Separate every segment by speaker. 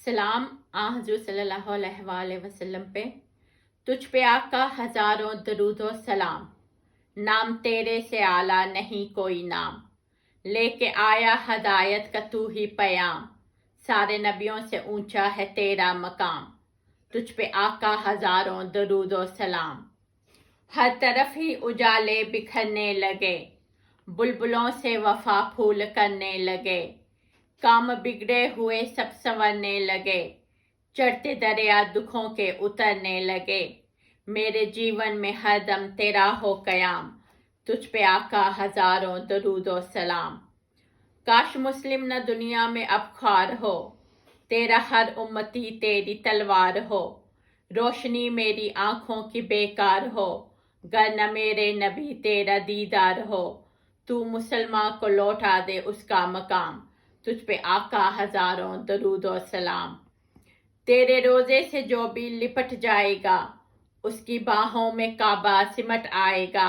Speaker 1: सलाम हुज़ूर सल्लल्लाहु अलैहि वसल्लम पे। तुझ पे आका हजारों दरूदो सलाम। नाम तेरे से आला नहीं कोई नाम। लेके आया हदायत का तू ही पयाम। सारे नबियों से ऊंचा है तेरा मकाम। तुझ पे आका हजारों दरूदो सलाम। हर तरफ ही उजाले बिखरने लगे। बुलबुलों से वफा फूल करने लगे। काम बिगड़े हुए सब संवरने लगे। चढ़ते दरिया दुखों के उतरने लगे। मेरे जीवन में हर दम तेरा हो कयाम। तुझ पे आका हजारों दरूदो सलाम। काश मुस्लिम न दुनिया में अब ख्वार हो। तेरा हर उम्मती तेरी तलवार हो। रोशनी मेरी आंखों की बेकार हो। गर न मेरे नबी तेरा दीदार हो। तू मुसलमान को लौटा दे उसका मकाम। तुझ पे आका हजारों दरूदो सलाम। तेरे रोजे से जो भी लिपट जाएगा, उसकी बाहों में काबा सिमट आएगा।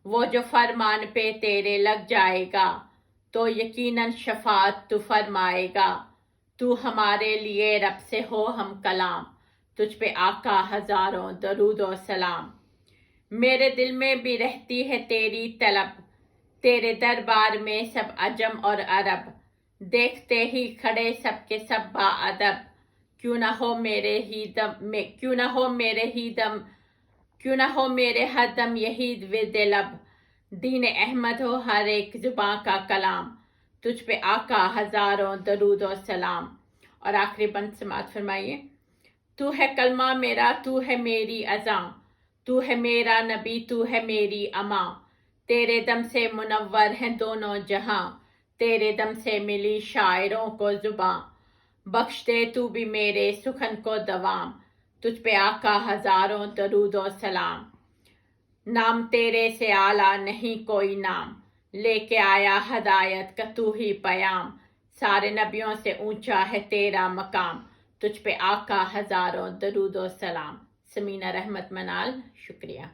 Speaker 1: वो जो फरमान पे तेरे लग जाएगा, तो यकीनन शफात तू फरमाएगा। तू हमारे लिए रब से हो हम कलाम। तुझ पे आका हजारों दरूदो सलाम। मेरे दिल में भी रहती है तेरी तलब। तेरे दरबार में सब अजम और अरब। देखते ही खड़े सबके सब बाअदब। क्यों न हो मेरे ही दम में क्यों न हो मेरे ही दम क्यों न हो मेरे हर दम यही विद लब। दीन अहमद हो हर एक जुबां का कलाम। तुझ पे आका हजारों दरूदो सलाम। और आखिरी बंद समात फरमाइए। तू है कलमा मेरा, तू है मेरी अज़ां। तू है मेरा नबी, तू है मेरी अमां। तेरे दम से मुनव्वर हैं दोनों जहां। तेरे दम से मिली शायरों को जुबां। बख्श दे तू भी मेरे सुखन को दवाम। तुझ पे आका हजारों दरूदो सलाम। नाम तेरे से आला नहीं कोई नाम। लेके आया हदायत का तू ही पयाम। सारे नबियों से ऊंचा है तेरा मकाम। तुझ पे आका हजारों दरूदो सलाम। समीना रहमत मनाल, शुक्रिया।